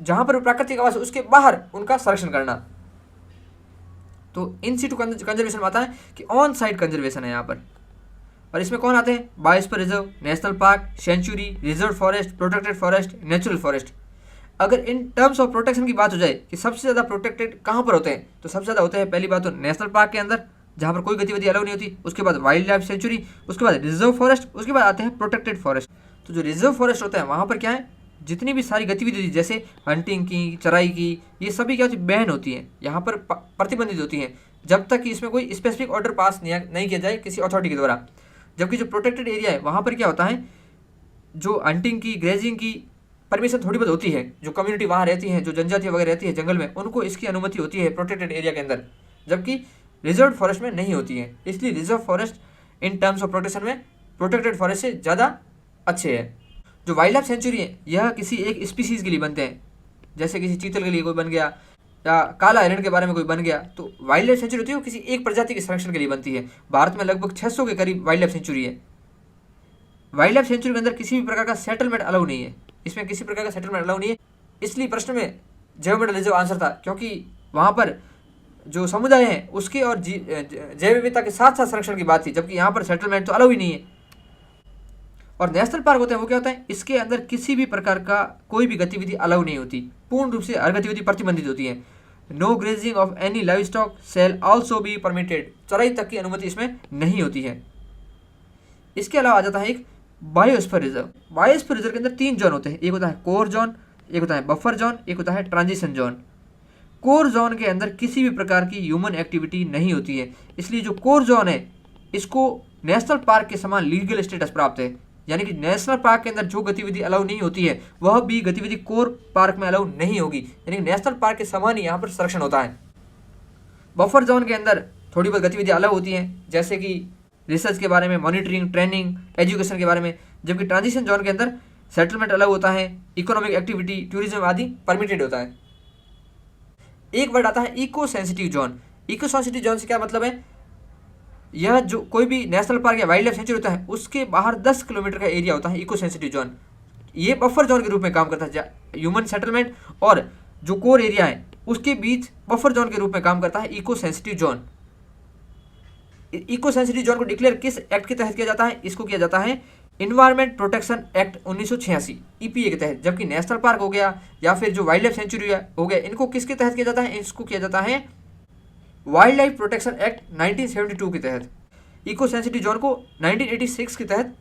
जहाँ पर प्राकृतिक आवास है उसके बाहर उनका संरक्षण करना। तो इन सीटू कंजर्वेशन में आता है कि ऑन साइट कंजर्वेशन है यहाँ पर। और इसमें कौन आते हैं? Biosphere reserve, national park, sanctuary, reserve forest, protected forest, natural forest. अगर इन टर्म्स ऑफ प्रोटेक्शन की बात हो जाए कि सबसे ज़्यादा प्रोटेक्टेड कहाँ पर होते हैं, तो सबसे ज़्यादा होते हैं पहली बात तो नेशनल पार्क के अंदर जहाँ पर कोई गतिविधि अलाउ नहीं होती, उसके बाद वाइल्ड लाइफ सेंचुरी, उसके बाद रिजर्व फॉरेस्ट, उसके बाद आते हैं प्रोटेक्टेड फॉरेस्ट। तो जो रिजर्व फॉरेस्ट होता है वहाँ पर क्या है? जितनी भी सारी गतिविधि जैसे हंटिंग की, चराई की, ये सभी क्या होती है? बैन होती हैं, यहाँ पर प्रतिबंधित होती हैं जब तक कि इसमें कोई स्पेसिफिक ऑर्डर पास नहीं किया जाए किसी अथॉरिटी के द्वारा। जबकि जो प्रोटेक्टेड एरिया है वहाँ पर क्या होता है? जो हंटिंग की, ग्रेजिंग की परमिशन थोड़ी बहुत होती है, जो कम्युनिटी वहाँ रहती है, जो जनजाति वगैरह रहती है जंगल में, उनको इसकी अनुमति होती है प्रोटेक्टेड एरिया के अंदर, जबकि रिजर्व फॉरेस्ट में नहीं होती है। इसलिए reserve forest in terms of protection में प्रोटेक्टेड फॉरेस्ट से ज़्यादा अच्छे है। जो वाइल्ड लाइफ सेंचुरी है यह किसी एक स्पीसीज़ के लिए बनते हैं, जैसे किसी चीतल के लिए कोई बन गया या काला हिरण के बारे में कोई बन गया, तो वाइल्ड लाइफ सेंचुरी होती है वो किसी एक प्रजाति के संरक्षण के लिए बनती है। भारत में लगभग 600 के करीब वाइल्ड लाइफ सेंचुरी है। वाइल्ड लाइफ सेंचुरी के अंदर किसी भी प्रकार का सेटलमेंट अलाउ नहीं है, इसमें किसी प्रकार का सेटलमेंट अलाउ नहीं है। इसलिए प्रश्न में जैव मंडल रिजर्व आंसर था, क्योंकि वहाँ पर जो समुदाय हैं उसके और जैव विविधता के साथ साथ संरक्षण की बात थी, जबकि यहाँ पर सेटलमेंट तो अलाउ ही नहीं है। और नेशनल पार्क होते हैं वो क्या होता है, इसके अंदर किसी भी प्रकार का कोई भी गतिविधि अलाउ नहीं होती, पूर्ण रूप से हर गतिविधि प्रतिबंधित होती है। No grazing of any livestock shall also be permitted, चराई तक की अनुमति इसमें नहीं होती है। इसके अलावा आ जाता है एक बायोस्फीयर रिजर्व। बायोस्फीयर रिजर्व के अंदर 3 जोन होते हैं, एक होता है कोर जोन, एक होता है बफर जोन, एक होता है ट्रांजिशन जोन। कोर जोन के अंदर किसी भी प्रकार की ह्यूमन एक्टिविटी नहीं होती है, इसलिए जो कोर जोन है इसको नेशनल पार्क के समान लीगल स्टेटस प्राप्त है, यानी कि नेशनल पार्क के अंदर जो गतिविधि अलाउ नहीं होती है वह भी गतिविधि कोर पार्क में अलाउ नहीं होगी, यानी कि नेशनल पार्क के समान ही यहाँ पर संरक्षण होता है। बफर जोन के अंदर थोड़ी बहुत गतिविधि अलाउ होती हैं, जैसे कि रिसर्च के बारे में, मॉनिटरिंग, ट्रेनिंग, एजुकेशन के बारे में। जबकि ट्रांजिशन जोन के अंदर सेटलमेंट अलाउ होता है, इकोनॉमिक एक्टिविटी, टूरिज्म आदि परमिटेड होता है। एक वर्ड आता है eco sensitive zone. Eco sensitive zone से क्या मतलब है, यह जो कोई भी नेशनल पार्क या वाइल्ड लाइफ सेंचुरी होता है उसके बाहर 10 किलोमीटर का एरिया होता है इको सेंसिटिव जोन। ये बफर जोन के रूप में काम करता है, ह्यूमन सेटलमेंट और जो कोर एरिया है उसके बीच बफर जोन के रूप में काम करता है eco sensitive zone. Eco sensitive zone को डिक्लेयर किस एक्ट के तहत किया जाता है, इसको किया जाता है इन्वायरमेंट प्रोटेक्शन एक्ट 1986 EPA के तहत। जबकि नेशनल पार्क हो गया या फिर जो वाइल्ड लाइफ सेंचुरी हो गया, इनको किसके तहत किया जाता है, इसको किया जाता है वाइल्ड लाइफ प्रोटेक्शन एक्ट 1972 के तहत। इको सेंसिटिव जोन को 1986 के तहत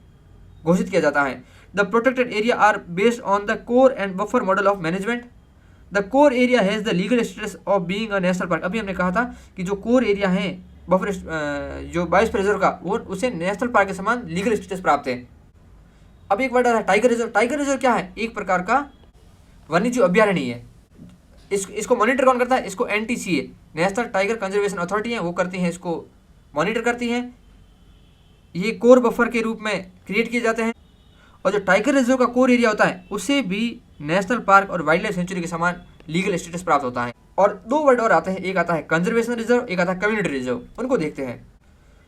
घोषित किया जाता है। The protected area are based on the core and buffer model of management. The core area has the legal status of being a national park. अभी हमने कहा था कि जो कोर एरिया है बफर जो बायोस्फीयर रिजर्व का, वो उसे नेशनल पार्क के समान लीगल स्टेटस प्राप्त है। अब एक वर्ड आता है टाइगर रिजर्व। टाइगर रिजर्व क्या है, एक प्रकार का वन्यजीव अभ्यारण्य है। इसको मॉनिटर कौन करता है, इसको NTCA national tiger conservation authority है वो करती हैं, इसको मॉनिटर करती हैं। ये कोर बफर के रूप में क्रिएट किए जाते हैं और जो टाइगर रिजर्व का कोर एरिया होता है उसे भी नेशनल पार्क और वाइल्ड लाइफ सेंचुरी के समान लीगल स्टेटस प्राप्त होता है। और 2 वर्ड और आते हैं, एक आता है कंजर्वेशन रिजर्व, एक आता है कम्युनिटी रिजर्व। उनको देखते हैं।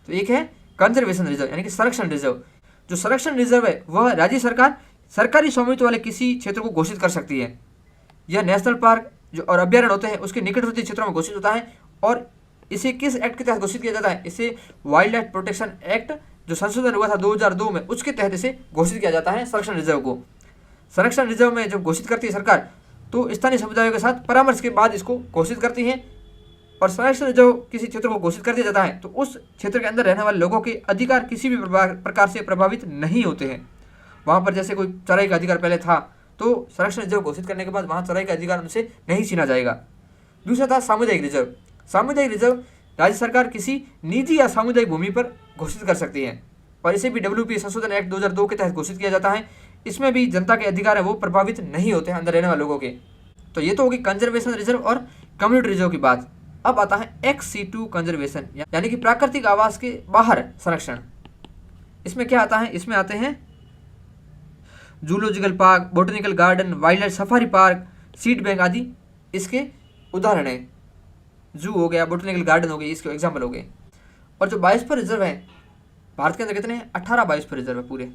तो एक है कंजर्वेशन रिजर्व यानी कि संरक्षण रिजर्व। जो संरक्षण रिजर्व है वह राज्य सरकार सरकारी स्वामित्व वाले किसी क्षेत्र को घोषित कर सकती है। यह नेशनल पार्क जो और अभ्यारण्य होते हैं उसके निकटवर्ती क्षेत्रों में घोषित होता है। और इसे किस एक्ट के तहत घोषित किया जाता है, इसे वाइल्ड लाइफ प्रोटेक्शन एक्ट जो संशोधन हुआ था 2002 में, उसके तहत इसे घोषित किया जाता है संरक्षण रिजर्व को। संरक्षण रिजर्व में जब घोषित करती है सरकार तो स्थानीय समुदायों के साथ परामर्श के बाद इसको घोषित करती है। और संरक्षण रिजर्व किसी क्षेत्र को घोषित कर दिया जाता है तो उस क्षेत्र के अंदर रहने वाले लोगों के अधिकार किसी भी प्रकार से प्रभावित नहीं होते हैं। वहाँ पर जैसे कोई चराई का अधिकार पहले था तो संरक्षण रिजर्व घोषित करने के बाद वहाँ चराई का अधिकार उनसे नहीं छीना जाएगा। दूसरा था सामुदायिक रिजर्व। सामुदायिक रिजर्व राज्य सरकार किसी निजी या सामुदायिक भूमि पर घोषित कर सकती है और इसे भी WPA संशोधन एक्ट 2002 के तहत घोषित किया जाता है। इसमें भी जनता के अधिकार है वो प्रभावित नहीं होते हैं अंदर रहने वाले लोगों के। तो ये तो होगी कंजर्वेशन रिजर्व और कम्युनिटी रिजर्व की बात। अब आता है ex-situ कंजर्वेशन यानी कि प्राकृतिक आवास के बाहर संरक्षण। इसमें क्या आता है, इसमें आते हैं zoological park, botanical garden, wild life safari park, seed bank आदि इसके उदाहरण हैं। जू हो गया, बोटेनिकल गार्डन हो गए, इसके एग्जाम्पल हो गए। और जो बायोस्फीयर रिजर्व है भारत के अंदर कितने हैं, 18 बायोस्फीयर रिजर्व है पूरे।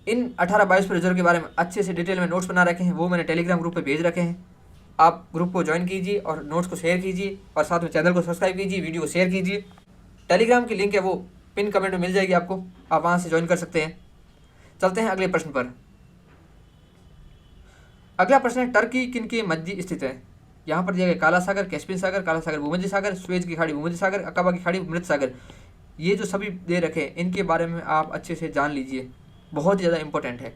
इन 18 बायोस्फीयर रिजर्व के बारे में अच्छे से डिटेल में नोट्स बना रखे हैं, वो मैंने टेलीग्राम ग्रुप पे भेज रखे हैं। आप ग्रुप को ज्वाइन कीजिए और नोट्स को शेयर कीजिए और साथ में चैनल को सब्सक्राइब कीजिए, वीडियो को शेयर कीजिए। टेलीग्राम की लिंक है वो पिन कमेंट में मिल जाएगी आपको, आप वहाँ से ज्वाइन कर सकते हैं। चलते हैं अगले प्रश्न पर। अगला प्रश्न है टर्की किन के मध्य स्थित है। यहाँ पर दिया गया काला सागर, कैस्पियन सागर, काला सागर भूमध्य सागर, सुएज की खाड़ी भूमध्य सागर, अकाबा की खाड़ी मृत सागर। ये जो सभी दे रखे हैं इनके बारे में आप अच्छे से जान लीजिए, बहुत ही ज़्यादा इंपॉर्टेंट है।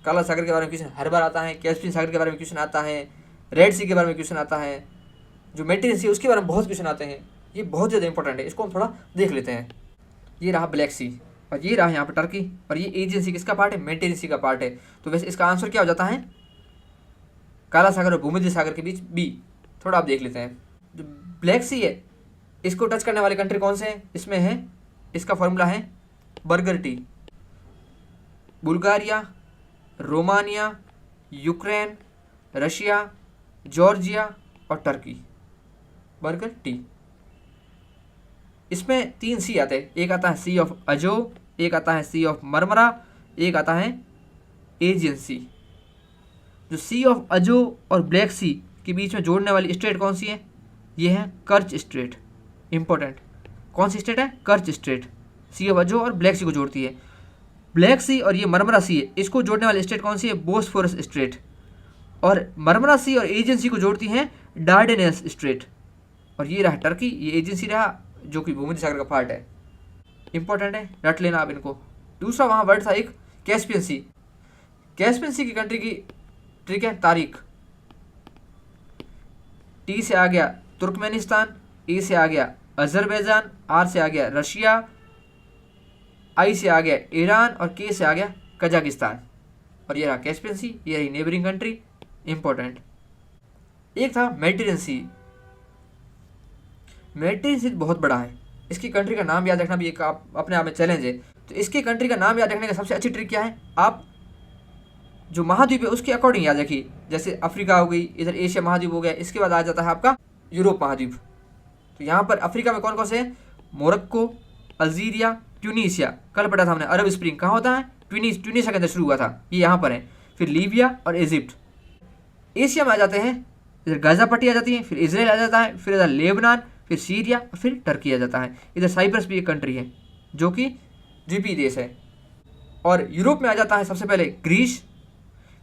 काला सागर के बारे में क्वेश्चन हर बार आता है, कैस्पियन सागर के बारे में क्वेश्चन आता है, रेड सी के बारे में क्वेश्चन आता है, जो मेडिटेरियन सी उसके बारे में बहुत क्वेश्चन आते हैं। ये बहुत ज़्यादा इंपॉर्टेंट है, इसको हम थोड़ा देख लेते हैं। ये रहा ब्लैक सी और ये रहा यहाँ पर टर्की और ये एजियन सी किसका पार्ट है, मेडिटेरियन सी का पार्ट है। तो वैसे इसका आंसर क्या हो जाता है, काला सागर और भूमध्य सागर के बीच बी। थोड़ा आप देख लेते हैं। जो ब्लैक सी है इसको टच करने वाले कंट्री कौन से हैं, इसमें है, इसका फॉर्मूला है burger T. Bulgaria, Romania, Ukraine, Russia, Georgia और टर्की। बर्गर टी इसमें 3 सी आते हैं, एक आता है सी ऑफ अजो, एक आता है सी ऑफ मरमरा, एक आता है एजियन सी। जो सी ऑफ अजो और ब्लैक सी के बीच में जोड़ने वाली स्टेट कौन सी है, ये है कर्च स्ट्रेट, इंपॉर्टेंट। कौन सी स्ट्रेट है? कर्च स्ट्रेट, सी ऑफ अजो और ब्लैक सी को जोड़ती है। ब्लैक सी और ये मरमरा सी है, इसको जोड़ने वाली स्ट्रेट कौन सी है? Bosphorus straight. और मरमरा सी और एजियन सी को जोड़ती हैं डार्डेनेल्स स्ट्रेट। और ये रहा टर्की, ये एजियन सी रहा जो कि भूमध्य सागर का पार्ट है, इंपॉर्टेंट है, रट लेना आप इनको। दूसरा वहाँ वर्ड था एक कैस्पियन सी। कैस्पियन सी की कंट्री की ट्रिक है तारीख। टी से आ गया तुर्कमेनिस्तान, ए से आ गया अजरबैजान, आर से आ गया रशिया, आई से आ गया ईरान और के से आ गया कजाकिस्तान। और ये रहा कैस्पियन सी, ये रही नेबरिंग कंट्री, इंपॉर्टेंट। एक था मेडिटेरियन सी। मेडिटेरियन सी बहुत बड़ा है, इसकी कंट्री का नाम याद रखना भी एक अपने आप में चैलेंज है। तो इसकी कंट्री का नाम याद रखने का सबसे अच्छी ट्रिक क्या है? आप जो महाद्वीप है उसके अकॉर्डिंग याद रखिए। जैसे अफ्रीका हो गई, इधर एशिया महाद्वीप हो गया, इसके बाद आ जाता है आपका यूरोप महाद्वीप। तो यहाँ पर अफ्रीका में कौन कौन से हैं? Morocco, Algeria, Tunisia. कल पढ़ा था हमने अरब स्प्रिंग कहाँ होता है? ट्यूनीशिया के अंदर शुरू हुआ था, ये यहाँ पर है। फिर लीबिया और इजिप्ट। एशिया में आ जाते हैं, इधर गाजा पट्टी आ जाती है, फिर इसराइल आ जाता है, फिर इधर लेबनान, फिर सीरिया और फिर टर्की आ जाता है। इधर साइप्रस भी एक कंट्री है जो कि द्वीपीय देश है। और यूरोप में आ जाता है सबसे पहले ग्रीस,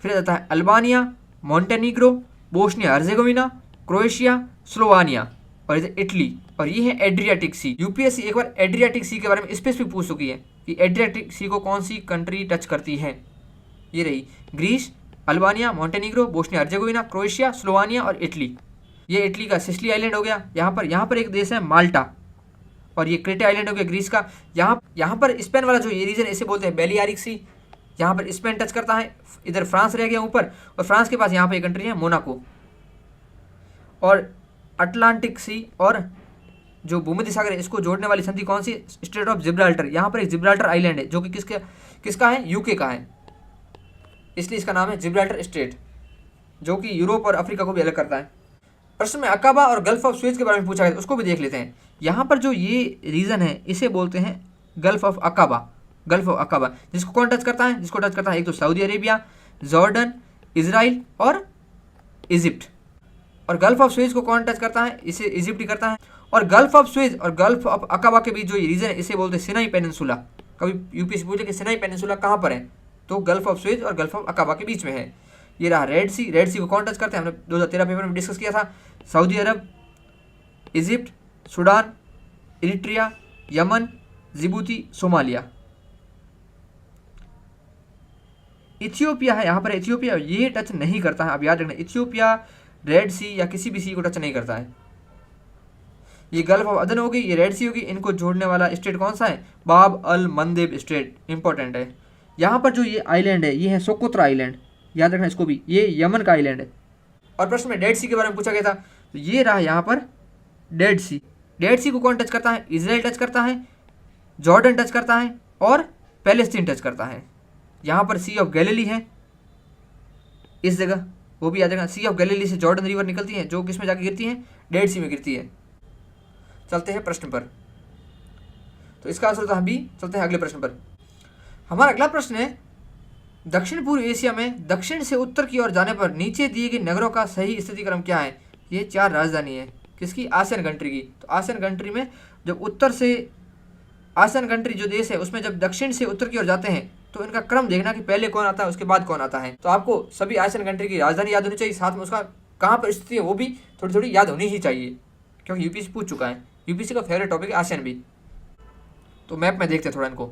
फिर आ जाता है Albania, Montenegro, Bosnia Herzegovina, Croatia, Slovenia और इधर इटली। और ये है एड्रियाटिक सी। यूपीएससी एक बार एड्रियाटिक सी के बारे में स्पेसिफिक पूछ चुकी है कि एड्रियाटिक सी को कौन सी कंट्री टच करती है। ये रही Greece, Albania, Montenegro, Bosnia Herzegovina, Croatia, Slovenia और इटली। ये इटली का सिसिली आइलैंड हो गया। यहाँ पर एक देश है माल्टा, और ये क्रेटे आइलैंड हो गया ग्रीस का। यहाँ पर स्पेन वाला जो ये रीजन इसे बोलते हैं बेलियारिक सी। यहाँ पर स्पेन टच करता है, इधर फ्रांस रह गया ऊपर, और फ्रांस के पास यहाँ पर एक कंट्री है मोनाको। और अटलांटिक सी और जो भूमध्य सागर है इसको जोड़ने वाली संधि कौन सी? Straight of Gibraltar. यहाँ पर एक जिब्राल्टर आइलैंड है जो कि किसका है? यूके का है, इसलिए इसका नाम है जिब्राल्टर स्ट्रेट, जो कि यूरोप और अफ्रीका को भी अलग करता है। प्रश्न में अकाबा और गल्फ ऑफ सुएज के बारे में पूछा गया, उसको भी देख लेते हैं। यहाँ पर जो ये रीजन है इसे बोलते हैं gulf of Aqaba. Gulf of Aqaba जिसको कौन टच करता है? जिसको टच करता है एक तो सऊदी अरेबिया, जॉर्डन, इजराइल और इजिप्ट। और गल्फ ऑफ सुएज को कौन टच करता है? इसे इजिप्ट ही करता है। और गल्फ ऑफ सुएज और गल्फ ऑफ अकाबा के बीच जो ये रीजन है इसे बोलते हैं सिनाई पेनिनसुला। कभी यूपीएससी पूछे कि सिनाई पेनिनसुला कहाँ पर है, तो गल्फ ऑफ सुएज और गल्फ ऑफ अकाबा के बीच में है। ये रहा रेड सी। रेड सी को कौन टच करते हैं? हमने 2013 पेपर में डिस्कस किया था। Saudi Arab, Egypt, Sudan, Eritrea, Yemen, Djibouti, Somalia. Ethiopia है, यहाँ पर इथियोपिया ये टच नहीं करता है। अब याद रखना, इथियोपिया रेड सी या किसी भी सी को टच नहीं करता है। ये गल्फ ऑफ अदन होगी, ये रेड सी होगी। इनको जोड़ने वाला स्टेट कौन सा है? बाब अल मंदेब स्टेट, इंपॉर्टेंट है। यहाँ पर जो ये आइलैंड है ये है सोकोत्रा आइलैंड, याद रखना इसको भी, ये यमन का आइलैंड है। और प्रश्न में डेड सी के बारे में पूछा गया था, तो ये रहा यहाँ पर डेड सी। डेड सी को कौन टच करता है? इजराइल टच करता है, जॉर्डन टच करता है और पैलेस्टीन टच करता है। यहाँ पर सी ऑफ गैलिली है इस जगह, वो भी याद रखना। सी ऑफ गैलिली से जॉर्डन रिवर निकलती है जो किस में जाकर गिरती है? डेड सी में गिरती है। चलते हैं प्रश्न पर, तो इसका आंसर था बी। चलते हैं अगले प्रश्न पर। हमारा अगला प्रश्न है, दक्षिण पूर्व एशिया में दक्षिण से उत्तर की ओर जाने पर नीचे दिए गए नगरों का सही स्थिति क्रम क्या है? ये 4 राजधानी है, किसकी? आसियान कंट्री की। तो आसियान कंट्री में जब उत्तर से, आसियान कंट्री जो देश है उसमें जब दक्षिण से उत्तर की ओर जाते हैं तो इनका क्रम देखना कि पहले कौन आता है उसके बाद कौन आता है। तो आपको सभी आसियान कंट्री की राजधानी याद होनी चाहिए, साथ में उसका कहाँ पर स्थिति है वो भी थोड़ी थोड़ी याद होनी ही चाहिए, क्योंकि यूपीएससी पूछ चुका है। यूपीएससी का फेवरेट टॉपिक है आसियान भी। तो मैप में देखते हैं थोड़ा इनको।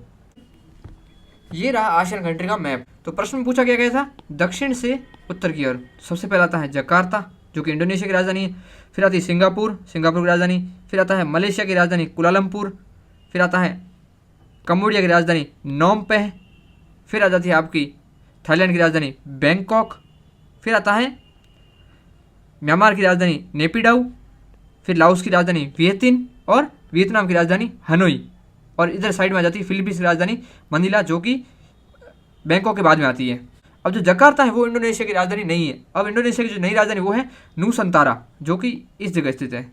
ये रहा आसियान कंट्री का मैप। तो प्रश्न में पूछा गया था दक्षिण से उत्तर की ओर। सबसे पहले आता है जकार्ता जो कि इंडोनेशिया की राजधानी है, फिर आती है सिंगापुर, सिंगापुर की राजधानी, फिर आता है मलेशिया की राजधानी कुलालमपुर, फिर आता है कम्बोडिया की राजधानी नोमपेह, फिर आ जाती है आपकी थाईलैंड की राजधानी बैंकॉक, फिर आता है म्यांमार की राजधानी नेपिडाउ, फिर लाओस की राजधानी वियतिन और वियतनाम की राजधानी हनोई, और इधर साइड में आ जाती है फिलीपींस की राजधानी मनीला जो कि बैंकॉक के बाद में आती है। अब जो जकार्ता है वो इंडोनेशिया की राजधानी नहीं है। अब इंडोनेशिया की जो नई राजधानी वो है नूसंतारा जो कि इस जगह स्थित है।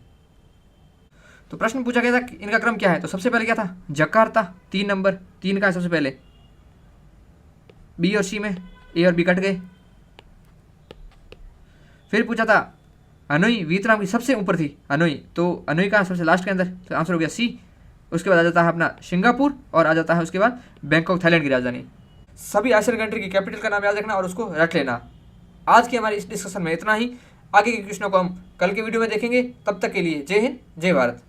तो प्रश्न पूछा गया था कि इनका क्रम क्या है। तो सबसे पहले क्या था? जकार्ता 3 नंबर, 3 का है सबसे पहले। बी और सी में ए और बी कट गए। फिर पूछा था हनोई वियतनाम की सबसे ऊपर थी हनोई, तो हनोई का सबसे लास्ट के अंदर, तो आंसर हो गया सी। उसके बाद आ जाता है अपना सिंगापुर और आ जाता है उसके बाद बैंकॉक, थाईलैंड की राजधानी। सभी एशियन कंट्री की कैपिटल का नाम याद रखना और उसको रख लेना। आज की हमारी इस डिस्कशन में इतना ही। आगे के क्वेश्चनों को हम कल के वीडियो में देखेंगे। तब तक के लिए जय हिंद, जय भारत।